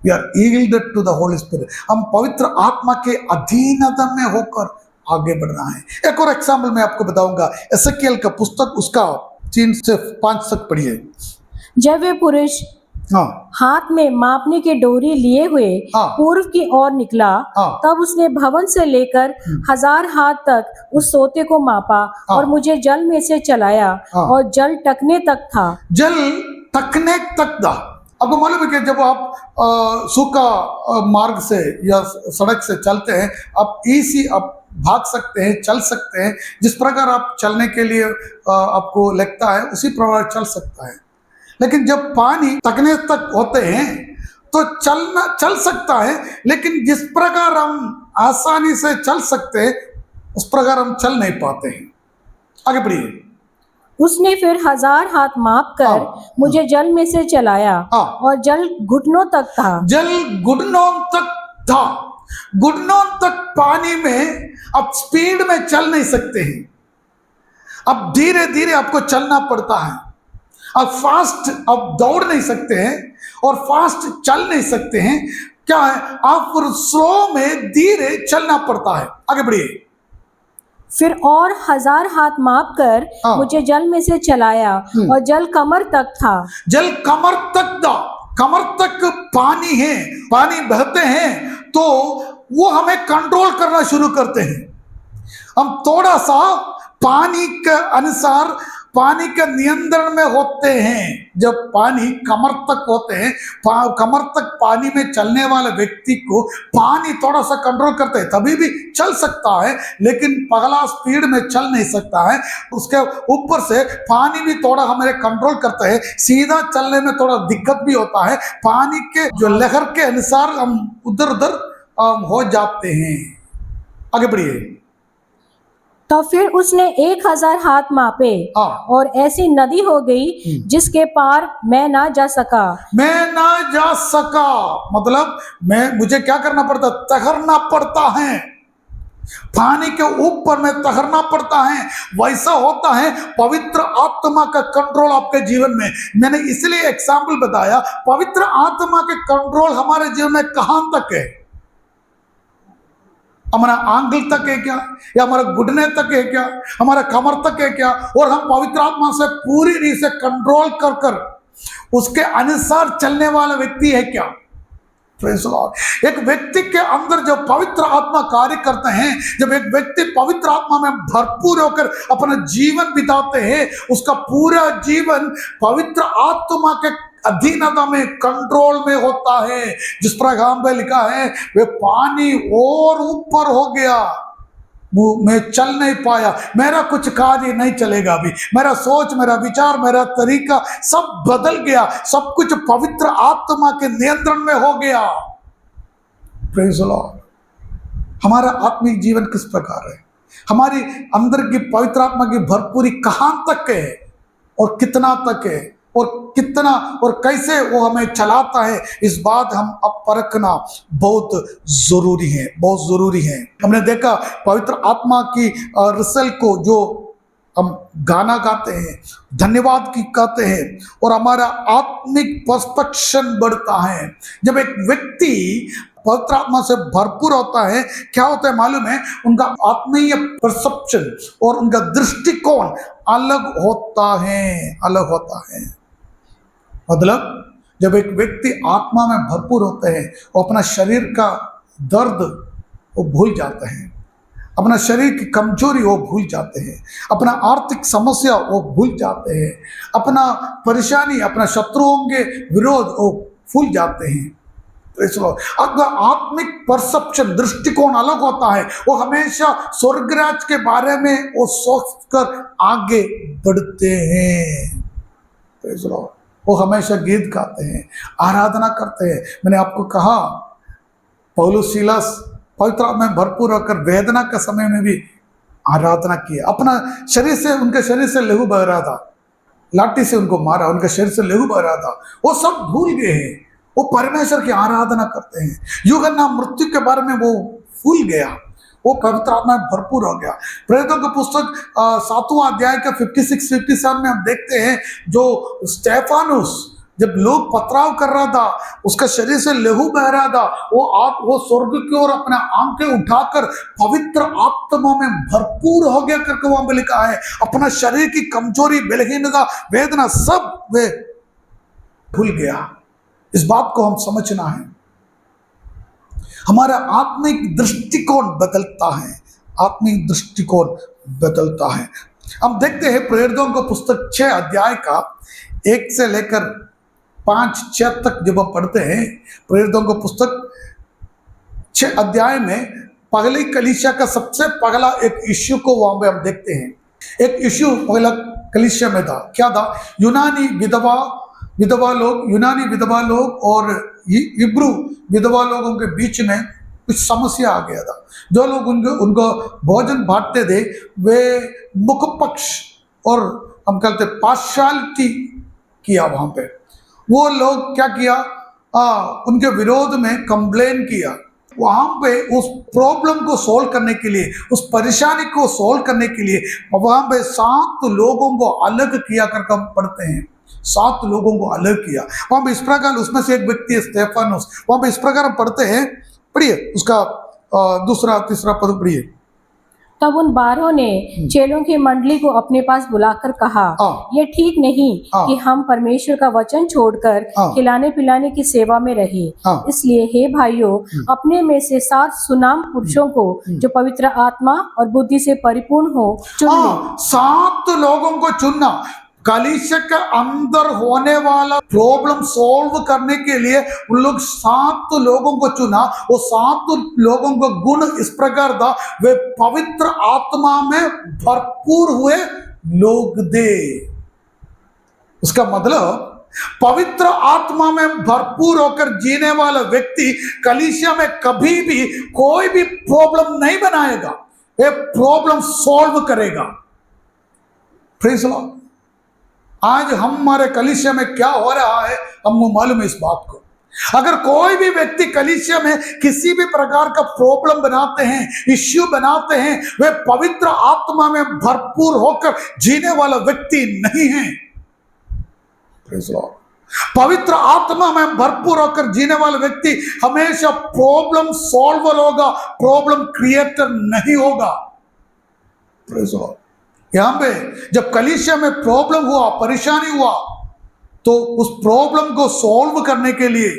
We are yielded to the Holy Spirit. हम पवित्र आत्मा के अधीनता में होकर आगे बढ़ रहा है। एक और एग्जाम्पल मैं आपको बताऊंगा। एसेकिएल का पुस्तक, उसका 3 से 5 तक पढ़िए। जब वे पुरुष हाथ में मापने की डोरी लिए हुए पूर्व की ओर निकला, तब उसने भवन से लेकर 1000 हाथ तक उस सोते को मापा और मुझे जल में से चलाया और जल टकने तक था। जल टकने तक था। अब मालूम है कि जब आप सूखा मार्ग से या सड़क से चलते हैं, आप इजी आप भाग सकते हैं, चल सकते हैं। जिस प्रकार आप चलने के लिए आपको लगता है, उसी प्रकार चल सकता है। लेकिन जब पानी टकने तक होते हैं तो चल सकता है, लेकिन जिस प्रकार हम आसानी से चल सकते हैं उस प्रकार हम चल नहीं पाते हैं। आगे बढ़िए। उसने फिर 1000 हाथ माप कर मुझे जल में से चलाया और जल घुटनों तक था। जल घुटनों तक था। घुटनों तक पानी में आप स्पीड में चल नहीं सकते हैं। अब धीरे धीरे आपको चलना पड़ता है। अब फास्ट आप दौड़ नहीं सकते हैं और फास्ट चल नहीं सकते हैं। क्या है, आप स्लो में धीरे चलना पड़ता है। आगे बढ़िए। फिर और 1000 हाथ माप कर मुझे जल में से चलाया और जल कमर तक था। जल कमर तक था। कमर तक पानी है, पानी बहते हैं तो वो हमें कंट्रोल करना शुरू करते हैं। हम थोड़ा सा पानी के अनुसार, पानी के नियंत्रण में होते हैं। जब पानी कमर तक होते हैं, कमर तक पानी में चलने वाले व्यक्ति को पानी थोड़ा सा कंट्रोल करते हैं, तभी भी चल सकता है, लेकिन पगला स्पीड में चल नहीं सकता है। उसके ऊपर से पानी भी थोड़ा हमारे कंट्रोल करता है। सीधा चलने में थोड़ा दिक्कत भी होता है। पानी के जो लहर के अनुसार हम उधर उधर हो जाते हैं। आगे बढ़िए। तो फिर उसने 1000 हाथ मापे और ऐसी नदी हो गई जिसके पार मैं ना जा सका। मैं ना जा सका मतलब मुझे क्या करना पड़ता, तैरना पड़ता है। पानी के ऊपर में तैरना पड़ता है। वैसा होता है पवित्र आत्मा का कंट्रोल आपके जीवन में। मैंने इसलिए एग्जाम्पल बताया, पवित्र आत्मा के कंट्रोल हमारे जीवन में कहां तक है। हमारा आंगल तक है क्या, या हमारा घुटने तक है क्या, हमारा कमर तक है क्या, और हम पवित्र आत्मा से पूरी रीति से कंट्रोल कर उसके अनुसार चलने वाला व्यक्ति है क्या। Praise the Lord. एक व्यक्ति के अंदर जब पवित्र आत्मा कार्य करते हैं, जब एक व्यक्ति पवित्र आत्मा में भरपूर होकर अपना जीवन बिताते हैं, उसका पूरा जीवन पवित्र आत्मा के अधीनता में, कंट्रोल में होता है। जिस प्रकार में लिखा है, वे पानी और ऊपर हो गया, मैं चल नहीं पाया, मेरा कुछ कार्य नहीं चलेगा अभी, मेरा सोच, मेरा विचार, मेरा तरीका सब बदल गया, सब कुछ पवित्र आत्मा के नियंत्रण में हो गया। Praise the Lord. हमारा आत्मिक जीवन किस प्रकार है, हमारी अंदर की पवित्र आत्मा की भरपूरी कहां तक है और कितना तक है, और कितना और कैसे वो हमें चलाता है, इस बात हम अब परखना बहुत जरूरी है, बहुत जरूरी है। हमने देखा पवित्र आत्मा की रिजल्ट को जो हम गाना गाते हैं, धन्यवाद की कहते हैं, और हमारा आत्मिक पर्सपेक्शन बढ़ता है। जब एक व्यक्ति पवित्र आत्मा से भरपूर होता है, क्या होता है मालूम है, उनका आत्मीय परसेप्शन और उनका दृष्टिकोण अलग होता है, अलग होता है। मतलब जब एक व्यक्ति आत्मा में भरपूर होते हैं, वो अपना शरीर का दर्द वो भूल जाते हैं, अपना शरीर की कमजोरी वो भूल जाते हैं, अपना आर्थिक समस्या वो भूल जाते हैं, अपना परेशानी, अपना शत्रुओं के विरोध वो भूल जाते हैं। अगर आत्मिक परसेप्शन दृष्टिकोण अलग होता है, वो हमेशा स्वर्गराज के बारे में वो सोचकर आगे बढ़ते हैं। वो हमेशा गीत गाते हैं, आराधना करते हैं। मैंने आपको कहा पौलुस सीलास पवित्र आत्मा में भरपूर होकर वेदना के समय में भी आराधना किया। अपना शरीर से, उनके शरीर से लहू बह रहा था, लाठी से उनको मारा, उनके शरीर से लहू बह रहा था, वो सब भूल गए हैं, वो परमेश्वर की आराधना करते हैं। यूहन्ना मृत्यु के बारे में वो भूल गया, वो पवित्र आत्मा में भरपूर हो गया। प्रेरितों की पुस्तक 7वां अध्याय का 56-57 में हम देखते हैं, जो स्टेफानुस जब लोग पथराव कर रहा था, उसका शरीर से लहू बह रहा था, वो स्वर्ग की ओर अपना आंखें उठाकर पवित्र आत्मा में भरपूर हो गया करके वहां पे लिखा है। अपना शरीर की कमजोरी, बलहीनता, वेदना सब वे भूल गया। इस बात को हम समझना है, हमारा आत्मिक दृष्टिकोण बदलता है, आत्मिक दृष्टिकोण बदलता है। हम देखते हैं प्रेरितों को पुस्तक 6 अध्याय का 1 से लेकर 5-6 तक जब हम पढ़ते हैं, प्रेरितों को पुस्तक 6 अध्याय में पहली कलीसिया का सबसे पहला एक इश्यू को वहां पे हम देखते हैं। एक इश्यू पहला कलीसिया में था, क्या था? यूनानी विधवा लोग और इब्रू विधवा लोगों के बीच में कुछ समस्या आ गया था। जो लोग उनको भोजन बांटते थे, वे मुख पक्ष और हम कहते पार्शियलिटी किया। वहां पे वो लोग क्या किया, उनके विरोध में कंप्लेन किया। वहां पे उस प्रॉब्लम को सोल्व करने के लिए, उस परेशानी को सोल्व करने के लिए वहां पे 7 लोगों को अलग किया करके हम पढ़ते हैं। 7 लोगों को अलग किया वहां पे इस प्रकार। उसमें से एक व्यक्ति है स्टेफानुस। वहां पे इस प्रकार हम पढ़ते हैं, पढ़िए उसका 2-3 पद पढ़िए। तब उन 12 ने चेलों की मंडली को अपने पास बुलाकर कहा, ये ठीक नहीं कि हम परमेश्वर का वचन छोड़कर खिलाने पिलाने की सेवा में रहे। इसलिए हे भाइयों, अपने में से 7 सुनाम पुरुषों को जो पवित्र आत्मा और बुद्धि से परिपूर्ण हो चुन ले। 7 लोगों को चुनना, कलीसिया के अंदर होने वाला प्रॉब्लम सॉल्व करने के लिए उन लोग 7 लोगों को चुना। वो 7 लोगों का गुण इस प्रकार था, वे पवित्र आत्मा में भरपूर हुए लोग थे। उसका मतलब पवित्र आत्मा में भरपूर होकर जीने वाला व्यक्ति कलीसिया में कभी भी कोई भी प्रॉब्लम नहीं बनाएगा, ये प्रॉब्लम सॉल्व करेगा। Praise the Lord. आज हमारे कलीसिया में क्या हो रहा है हमको मालूम है इस बात को। अगर कोई भी व्यक्ति कलीसिया में किसी भी प्रकार का प्रॉब्लम बनाते हैं, इश्यू बनाते हैं, वे पवित्र आत्मा में भरपूर होकर जीने वाला व्यक्ति नहीं है। Praise the Lord. पवित्र आत्मा में भरपूर होकर जीने वाला व्यक्ति हमेशा प्रॉब्लम सॉल्वर होगा, प्रॉब्लम क्रिएटर नहीं होगा। Praise the Lord. यहां पे जब कलीसिया में प्रॉब्लम हुआ, परेशानी हुआ, तो उस प्रॉब्लम को सॉल्व करने के लिए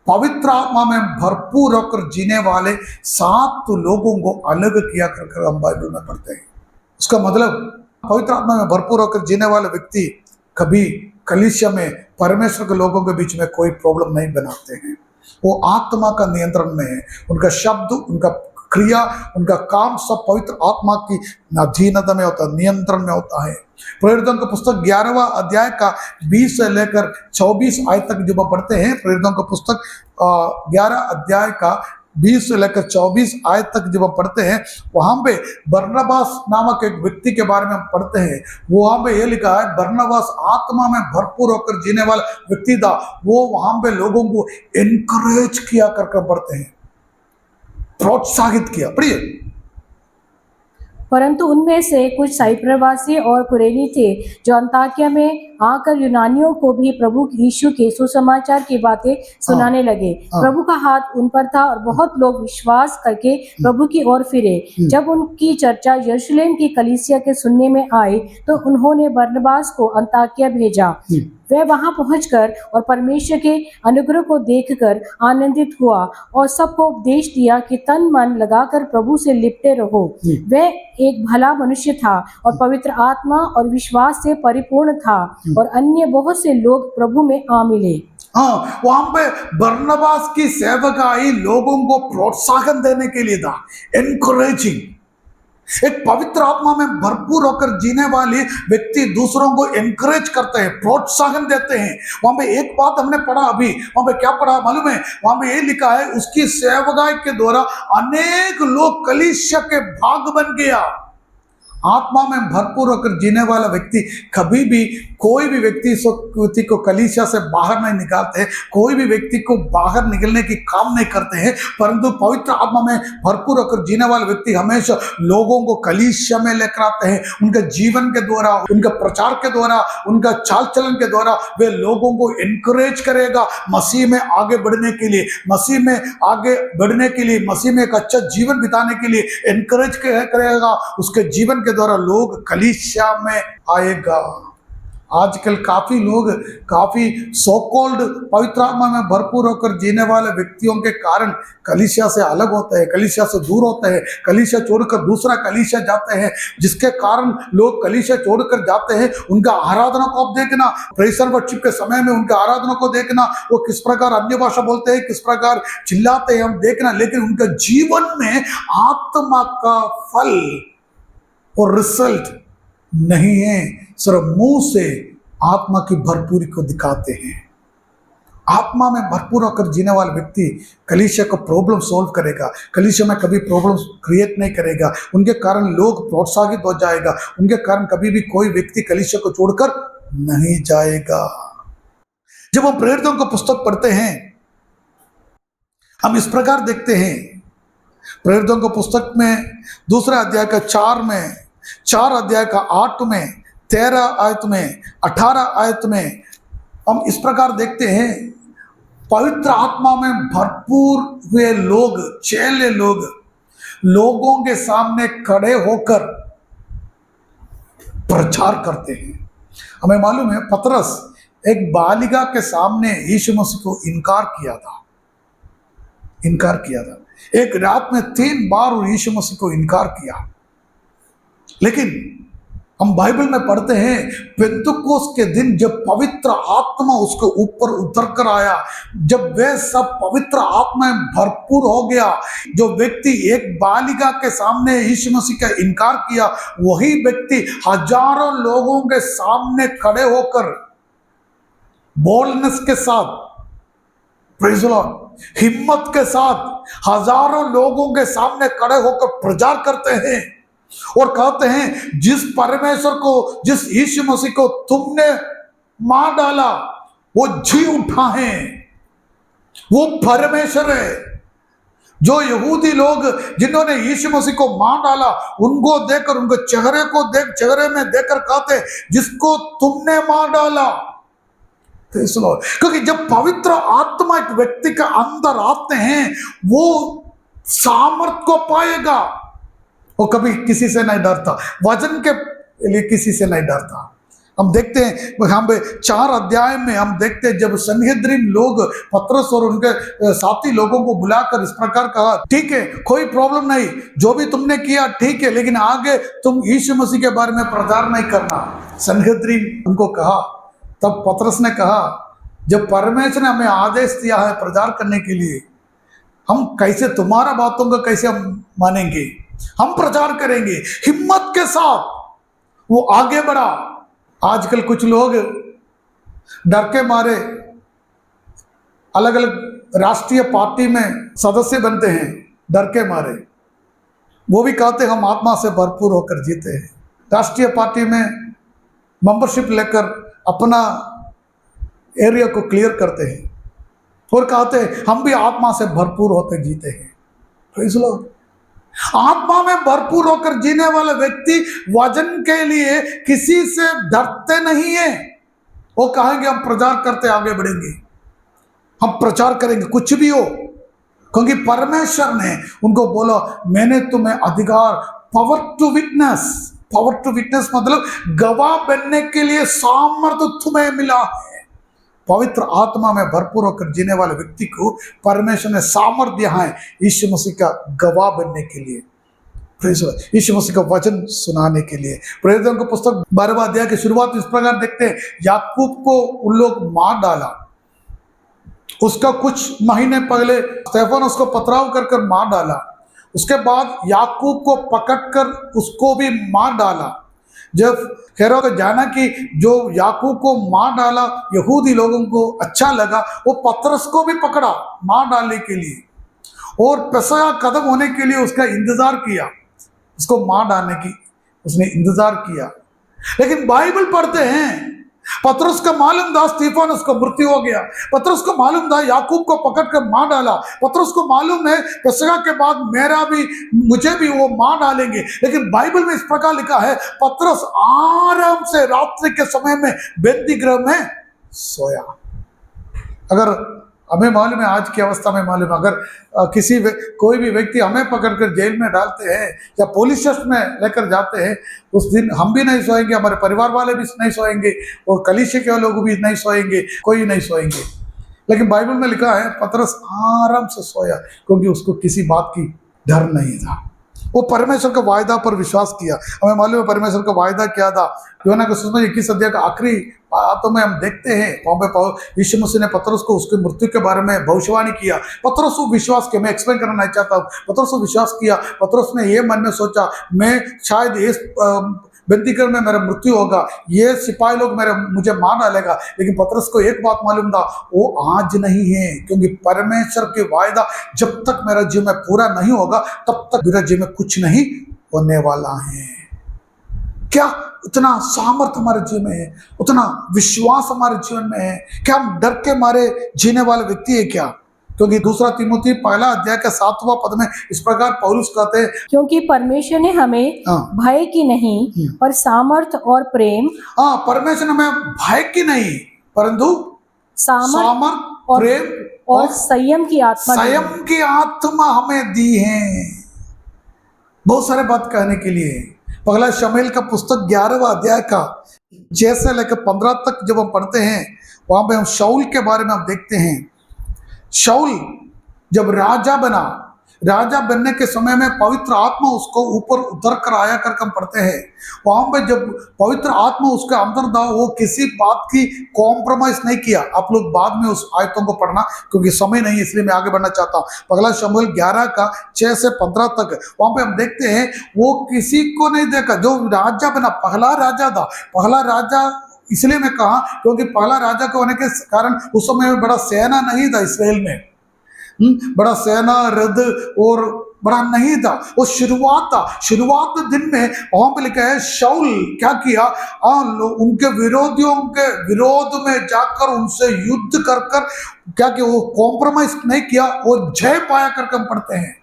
पवित्र आत्मा में भरपूर होकर जीने वाले 7 लोगों को अलग किया कर हम बाइबल में पढ़ते हैं। उसका मतलब पवित्र आत्मा में भरपूर होकर जीने वाले व्यक्ति कभी कलीसिया में परमेश्वर के लोगों के बीच में कोई प्रॉब्लम नहीं बनाते हैं। वो आत्मा का नियंत्रण में है। उनका शब्द, उनका क्रिया, उनका काम सब पवित्र आत्मा की अधीनता में होता है, नियंत्रण में होता है। प्रेरितों की पुस्तक 11वां अध्याय का 20 से लेकर 24 आयत तक जब हम पढ़ते हैं, प्रेरितों की पुस्तक 11 अध्याय का 20 से लेकर 24 आयत तक जब हम पढ़ते हैं, वहां पे बरनबास नामक एक व्यक्ति के बारे में हम पढ़ते हैं। वहां पे ये लिखा है, बरनबास आत्मा में भरपूर होकर जीने वाला व्यक्ति था। वो वहां पे लोगों को एनकरेज किया करके पढ़ते हैं, प्रोत्साहित किया। पढ़िए। परंतु उनमें से कुछ साइप्रवासी और कुरेनी थे जो अंताकिया में आकर यूनानियों को भी प्रभु यीशु के सुसमाचार की बातें सुनाने लगे। प्रभु का हाथ उन पर था और बहुत लोग विश्वास करके प्रभु की ओर फिरे। जब उनकी चर्चा यरूशलेम की कलीसिया के सुनने में आई तो उन्होंने बरनबास को अंताकिया भेजा। वह वहां पहुंचकर और परमेश्वर के अनुग्रह को देखकर आनंदित हुआ और सबको उपदेश दिया कि तन मन लगाकर प्रभु से लिपटे रहो। वह एक भला मनुष्य था और पवित्र आत्मा और विश्वास से परिपूर्ण था और अन्य बहुत से लोग प्रभु में आ मिले। हाँ, वहां पे बरनबास की सेवकाई लोगों को प्रोत्साहन देने के लिए था, एनकरेजिंग। एक पवित्र आत्मा में भरपूर होकर जीने वाली व्यक्ति दूसरों को एनकरेज करते हैं, प्रोत्साहन देते हैं। वहां पे एक बात हमने पढ़ा अभी, वहां पे क्या पढ़ा मालूम है? वहां पे ये लिखा है, उसकी सेवकाई के द्वारा अनेक लोग कलीसिया के भाग बन गया। आत्मा में भरपूर होकर जीने वाला व्यक्ति कभी भी कोई भी व्यक्ति को कलीसिया से बाहर नहीं निकालते, कोई भी व्यक्ति को बाहर निकलने की काम नहीं करते हैं, परंतु पवित्र आत्मा में भरपूर होकर जीने वाला व्यक्ति हमेशा लोगों को कलीसिया में लेकर आते हैं। उनके जीवन के द्वारा, उनके प्रचार के द्वारा, उनका चाल चलन के द्वारा वे लोगों को एनकरेज करेगा मसीह में आगे बढ़ने के लिए, मसीह में आगे बढ़ने के लिए, मसीह में एक अच्छा जीवन बिताने के लिए एनकरेज करेगा। उसके जीवन के द्वारा लोग कलीसिया में आएगा। आजकल काफी लोग काफी सो कॉल्ड पवित्र आत्मा में भरपूर होकर जीने वाले व्यक्तियों के कारण कलीसिया से अलग होते हैं, कलीसिया से दूर होते हैं, कलीसिया छोड़कर दूसरा कलीसिया जाते हैं, जिसके कारण लोग कलीसिया छोड़कर जाते हैं। उनका आराधना को आप देखना, प्रेशर वर्शिप के समय में उनका आराधना को देखना, वो किस प्रकार अन्य भाषा बोलते हैं, किस प्रकार चिल्लाते हैं, हम देखना। लेकिन उनके जीवन में आत्मा का फल और रिजल्ट नहीं है, सिर्फ मुंह से आत्मा की भरपूरी को दिखाते हैं। आत्मा में भरपूर होकर जीने वाला व्यक्ति कलीसिया को प्रॉब्लम सॉल्व करेगा, कलीसिया में कभी प्रॉब्लम क्रिएट नहीं करेगा, उनके कारण लोग प्रोत्साहित हो जाएगा, उनके कारण कभी भी कोई व्यक्ति कलीसिया को छोड़कर नहीं जाएगा। जब हम प्रेरितों की पुस्तक पढ़ते हैं, हम इस प्रकार देखते हैं, प्रेरितों की पुस्तक में दूसरा अध्याय का 4 अध्याय का 8 में, 13 आयत में, 18 आयत में हम इस प्रकार देखते हैं, पवित्र आत्मा में भरपूर हुए लोग, चेले लोग, लोगों के सामने खड़े होकर प्रचार करते हैं। हमें मालूम है पतरस एक बालिका के सामने यीशु मसीह को इनकार किया था। एक रात में 3 बार यीशु मसीह को इनकार किया। लेकिन हम बाइबल में पढ़ते हैं, पेंतुकोस के दिन जब पवित्र आत्मा उसके ऊपर उतर कर आया, जब वे सब पवित्र आत्मा में भरपूर हो गया, जो व्यक्ति एक बालिका के सामने यीशु मसीह का इनकार किया, वही व्यक्ति हजारों लोगों के सामने खड़े होकर बोल्डनेस के साथ, प्रेज़ द लॉर्ड, हिम्मत के साथ हजारों लोगों के सामने खड़े होकर प्रचार करते हैं और कहते हैं, जिस परमेश्वर को, जिस यीशु मसीह को तुमने मार डाला, वो जी उठा है, वो परमेश्वर है। जो यहूदी लोग जिन्होंने यीशु मसीह को मार डाला, उनको देखकर, उनके चेहरे में देखकर कहते हैं, जिसको तुमने मार डाला। क्योंकि जब पवित्र आत्मा एक व्यक्ति के अंदर आते हैं, वो सामर्थ को पाएगा। वो कभी किसी से नहीं डरता, वजन के लिए किसी से नहीं डरता। हम देखते हैं हम 4 अध्याय में हम देखते हैं, जब सन्हेद्रीन लोग पतरस और उनके साथी लोगों को बुलाकर इस प्रकार कहा, ठीक है, कोई प्रॉब्लम नहीं, जो भी तुमने किया ठीक है, लेकिन आगे तुम यीशु मसीह के बारे में प्रचार नहीं करना। सन्हेद्रीन उनको कहा, तब पतरस ने कहा, जब परमेश्वर ने हमें आदेश दिया है प्रचार करने के लिए, हम कैसे तुम्हारा बातों का कैसे हम मानेंगे? हम प्रचार करेंगे। हिम्मत के साथ वो आगे बढ़ा। आजकल कुछ लोग डर के मारे अलग अलग राष्ट्रीय पार्टी में सदस्य बनते हैं डर के मारे, वो भी कहते हैं हम आत्मा से भरपूर होकर जीते हैं। राष्ट्रीय पार्टी में मेंबरशिप लेकर अपना एरिया को क्लियर करते हैं और कहते हैं हम भी आत्मा से भरपूर होकर जीते हैं। Praise the Lord. आत्मा में भरपूर होकर जीने वाले व्यक्ति वचन के लिए किसी से डरते नहीं है। वो कहेंगे हम प्रचार करते आगे बढ़ेंगे, हम प्रचार करेंगे कुछ भी हो, क्योंकि परमेश्वर ने उनको बोला मैंने तुम्हें अधिकार, power to witness. Power to witness मतलब गवाह बनने के लिए सामर्थ्य तुम्हें मिला है। पवित्र आत्मा में भरपूर होकर जीने वाले व्यक्ति को परमेश्वर ने सामर्थ्य दिया है यीशु मसीह का गवाह बनने के लिए, यीशु मसीह का वचन सुनाने के लिए। प्रेरितों की पुस्तक 12वां अध्याय की शुरुआत इस प्रकार देखते हैं, याकूब को उन लोग मार डाला, उसका कुछ महीने पहले स्तेफन उसको पथराव कर मार डाला, उसके बाद याकूब को पकड़कर उसको भी मार डाला। जब हेरोद को जाना कि जो याकूब को मार डाला यहूदी लोगों को अच्छा लगा, वो पतरस को भी पकड़ा मार डालने के लिए और पेसहा कदम होने के लिए उसका इंतजार किया, उसको मार डालने की उसने इंतजार किया। लेकिन बाइबल पढ़ते हैं पतरस को मालूम था स्तिफनुस को मृत्यु हो गया, पतरस को मालूम था याकूब को पकड़कर मार डाला, पतरस को मालूम है पेसहा के बाद मुझे भी वो मार डालेंगे। लेकिन बाइबल में इस प्रकार लिखा है पतरस आराम से रात्रि के समय में बंदी गृह में सोया। अगर हमें मालूम है, आज की अवस्था में मालूम है, अगर कोई भी व्यक्ति हमें पकड़कर जेल में डालते हैं या पुलिस स्टेशन में लेकर जाते हैं, उस दिन हम भी नहीं सोएंगे, हमारे परिवार वाले भी नहीं सोएंगे और कलीसिया के लोग भी नहीं सोएंगे, कोई नहीं सोएंगे। लेकिन बाइबल में लिखा है पतरस आराम से सोया, क्योंकि उसको किसी बात की डर नहीं था। वो परमेश्वर के वायदा पर विश्वास किया। हमें मालूम है परमेश्वर का वायदा क्या था। यूहन्ना के सुसमाचार 21 अध्याय का आखिरी बातों में हम देखते हैं वहाँ पे यीशु मसीह ने पतरस को उसकी मृत्यु के बारे में भविष्यवाणी किया। पतरस को विश्वास किया, मैं एक्सप्लेन करना नहीं चाहता हूँ। पतरस को विश्वास किया, पतरस ने ये मन में सोचा मैं शायद इस बंदीगृह में मेरा मृत्यु होगा, ये सिपाही लोग मुझे मार डालेगा। लेकिन पतरस को एक बात मालूम था, वो आज नहीं है, क्योंकि परमेश्वर के वायदा जब तक मेरा जीवन में पूरा नहीं होगा तब तक मेरा जीवन में कुछ नहीं होने वाला है। क्या उतना सामर्थ्य हमारे जीवन में है, उतना विश्वास हमारे जीवन में है? क्या हम डर के मारे जीने वाले व्यक्ति है क्या? क्योंकि 2 तीमुथी 1 अध्याय के 7वां पद में इस प्रकार पौलुस कहते हैं, क्योंकि परमेश्वर ने हमें भय की नहीं और सामर्थ और प्रेम, परमेश्वर ने हमें भय की नहीं परंतु सामर्थ और प्रेम और संयम की आत्मा हमें दी है। बहुत सारे बात कहने के लिए। पहला शमूएल का पुस्तक 11वां अध्याय का 6 से लेकर 15 तक जब हम पढ़ते हैं, वहां पे हम शाऊल के बारे में हम देखते हैं। शाऊल जब राजा बना, राजा बनने के समय में पवित्र आत्मा उसको ऊपर उतर कर आया कर हम पढ़ते हैं। वहां पे जब पवित्र आत्मा उसके अंदर था, वो किसी बात की कॉम्प्रोमाइज नहीं किया। आप लोग बाद में उस आयतों को पढ़ना, क्योंकि समय नहीं है, इसलिए मैं आगे बढ़ना चाहता हूँ। पहला शमूएल 11 का 6 से 15 तक वहां पे हम देखते हैं वो किसी को नहीं देखा। जो राजा बना, पहला राजा था, पहला राजा इसलिए मैं कहा क्योंकि पहला राजा के होने के कारण उस समय में बड़ा सेना नहीं था इसराइल में, बड़ा सेना रथ और बड़ा नहीं था। वो शुरुआत था। शुरुआत दिन में वहां पे लिखा है शाऊल क्या किया, उनके विरोधियों के विरोध में जाकर उनसे युद्ध कर क्या कि वो कॉम्प्रोमाइज नहीं किया, वो जय पाया करके हम पढ़ते हैं।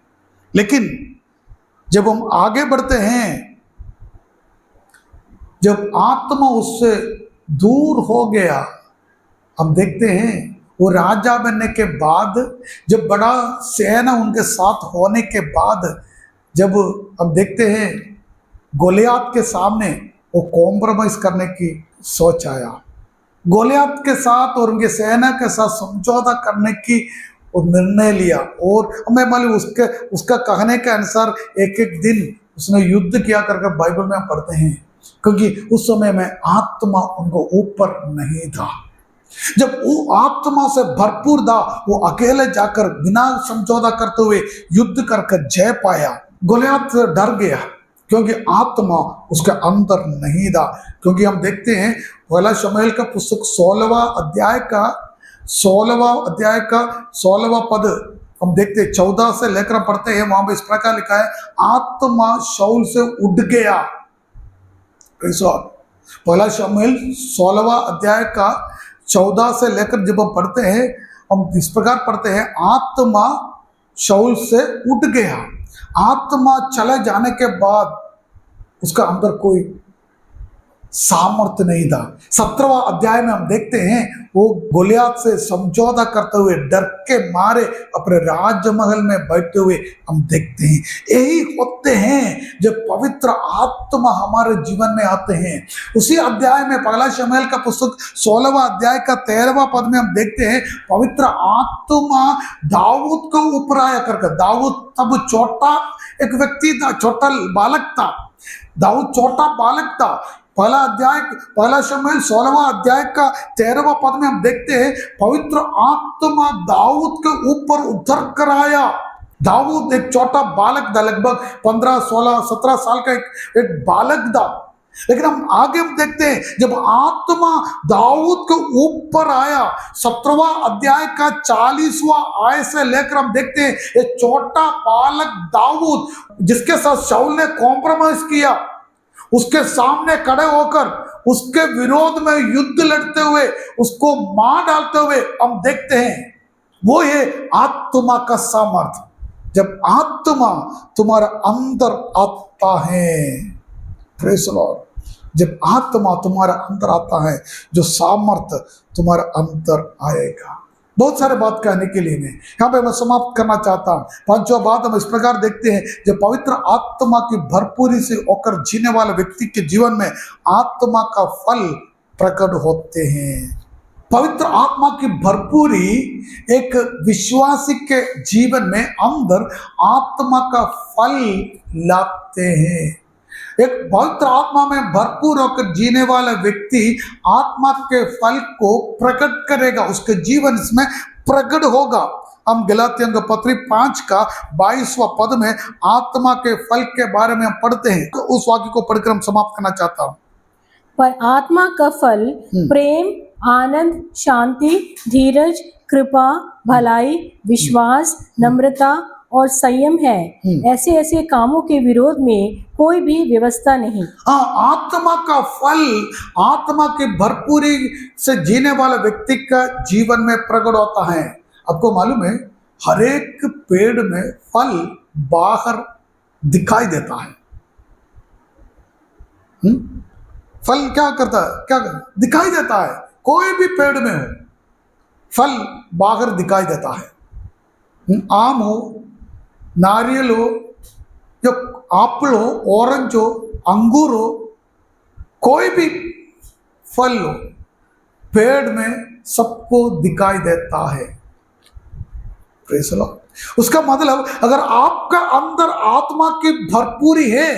लेकिन जब हम आगे बढ़ते हैं, जब आत्मा उससे दूर हो गया, हम देखते हैं वो राजा बनने के बाद, जब बड़ा सेना उनके साथ होने के बाद, जब हम देखते हैं गोलियत के सामने वो कॉम्प्रोमाइज करने की सोच आया। गोलियत के साथ और उनके सेना के साथ समझौता करने की वो निर्णय लिया। और हमें मालूम उसका कहने के अनुसार एक एक दिन उसने युद्ध किया करके बाइबल में हम पढ़ते हैं, क्योंकि उस समय में आत्मा उनको ऊपर नहीं था। जब वो आत्मा से भरपूर था, वो अकेले जाकर बिना समझौता करते हुए युद्ध करके जय पाया। गोलियत से डर गया क्योंकि आत्मा उसके अंदर नहीं था। क्योंकि हम देखते हैं पहला शमूएल का पुस्तक 16वां अध्याय का 16वां अध्याय का 16वां पद हम देखते हैं, 14 से लेकर हम पढ़ते हैं, वहां पे इस प्रकार लिखा है, आत्मा शाऊल से उठ गया। पहला शमूएल 16वां अध्याय का 14 से लेकर जब हम पढ़ते हैं, हम इस प्रकार पढ़ते हैं, आत्मा शाऊल से उठ गया। आत्मा चले जाने के बाद उसका अंदर कोई सामर्थ्य नहीं था। 17वां अध्याय में हम देखते हैं वो गोलियत से समझौता करते हुए डर के मारे अपने राजमहल में बैठे हुए हम देखते हैं। यही होते हैं जब पवित्र आत्मा हमारे जीवन में आते हैं। उसी अध्याय में पहला शमूएल का पुस्तक 16वां अध्याय का 13वां पद में हम देखते हैं, पवित्र आत्मा दाऊद को ऊपर आया करके। दाऊद तब छोटा एक व्यक्ति था, छोटा बालक था। दाऊद छोटा बालक था। पहला शमूएल 16वां अध्याय का 13वां पद में हम देखते हैं, पवित्र आत्मा दाऊद के ऊपर उतर कर आया। दाऊद एक छोटा बालक था, लगभग 15, 16, 17 साल का एक बालक था। लेकिन हम आगे देखते हैं, जब आत्मा दाऊद के ऊपर आया, 17वां अध्याय का 40वां आयत से लेकर हम देखते हैं, ये छोटा बालक दाऊद जिसके साथ शाऊल ने कॉम्प्रोमाइज किया, उसके सामने खड़े होकर उसके विरोध में युद्ध लड़ते हुए, उसको मार डालते हुए हम देखते हैं। वो है आत्मा का सामर्थ्य। जब आत्मा तुम्हारे अंदर आता है, प्रेज़ द लॉर्ड, जब आत्मा तुम्हारे अंदर आता है, जो सामर्थ्य तुम्हारे अंदर आएगा। बहुत सारे बात कहने के लिए यहाँ पे मैं समाप्त करना चाहता हूँ। पांचवा बात हम इस प्रकार देखते हैं, जब पवित्र आत्मा की भरपूरी से होकर जीने वाले व्यक्ति के जीवन में आत्मा का फल प्रकट होते हैं। पवित्र आत्मा की भरपूरी एक विश्वासी के जीवन में अंदर आत्मा का फल लाते हैं। एक पवित्र आत्मा में भरपूर होकर जीने वाला व्यक्ति आत्मा के फल को प्रकट करेगा, उसके जीवन इसमें प्रकट होगा। हम गलातियों का पत्री 5 का 22वां पद में आत्मा के फल के बारे में हम पढ़ते हैं। तो उस वाक्य को पढ़कर हम समाप्त करना चाहता हूँ। पर आत्मा का फल प्रेम, आनंद, शांति, धीरज, कृपा, भलाई, विश्वास, नम्रता और संयम है। ऐसे ऐसे कामों के विरोध में कोई भी व्यवस्था नहीं। आत्मा का फल आत्मा की भरपूरी से जीने वाले व्यक्ति का जीवन में प्रकट होता है। आपको मालूम है, हर एक पेड़ में फल बाहर दिखाई देता है। फल क्या करता है, क्या दिखाई देता है। कोई भी पेड़ में हो, फल बाहर दिखाई देता है। आम हो, नारियल हो, जो एप्पल हो, ऑरेंज हो, अंगूर हो, कोई भी फल हो, पेड़ में सबको दिखाई देता है। Praise the Lord. उसका मतलब अगर आपका अंदर आत्मा की भरपूरी है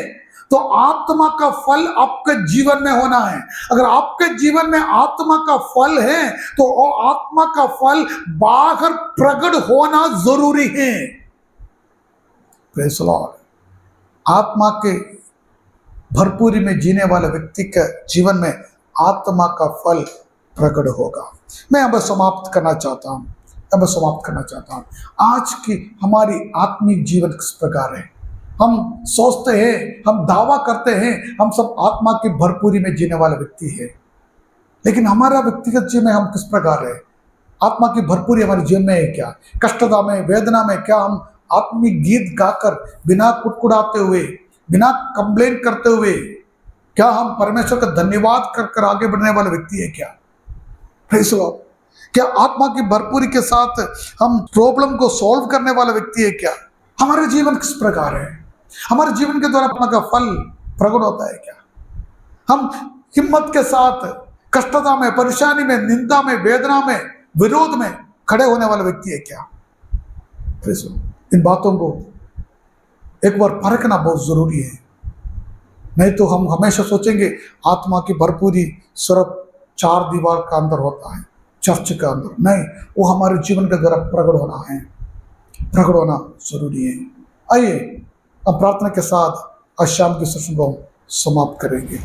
तो आत्मा का फल आपके जीवन में होना है। अगर आपके जीवन में आत्मा का फल है तो वो आत्मा का फल बाहर प्रकट होना जरूरी है। Praise the Lord. आत्मा के भरपूरी में जीने वाले व्यक्ति के जीवन में आत्मा का फल प्रकट होगा। मैं अब समाप्त करना चाहता हूँ। आज की हमारी आत्मिक जीवन किस प्रकार है? हम सोचते हैं, हम दावा करते हैं, हम सब आत्मा की भरपूरी में जीने वाले व्यक्ति है, लेकिन हमारा व्यक्तिगत जीवन में हम किस प्रकार है? आत्मा की भरपूरी हमारे जीवन में है क्या? कष्टता में, वेदना में क्या हम आत्मिक गीत गाकर बिना कुटकुटाते हुए, बिना कंप्लेन करते हुए, क्या हम परमेश्वर का धन्यवाद कर आगे बढ़ने वाले व्यक्ति है क्या? Praise the Lord. क्या आत्मा की भरपूरी के साथ हम प्रॉब्लम को सॉल्व करने वाला व्यक्ति है क्या? हमारे जीवन किस प्रकार है? हमारे जीवन के द्वारा आत्मा का फल प्रकट होता है क्या? हम हिम्मत के साथ कष्टता में, परेशानी में, निंदा में, वेदना में, विरोध में खड़े होने वाला व्यक्ति है क्या? इन बातों को एक बार परखना बहुत जरूरी है। नहीं तो हम हमेशा सोचेंगे आत्मा की भरपूरी सिर्फ 4 दीवार का अंदर होता है, चर्च का अंदर नहीं, वो हमारे जीवन के द्वारा प्रकट होना है, प्रकट होना जरूरी है। आइए हम प्रार्थना के साथ आज शाम की सत्संग को समाप्त करेंगे।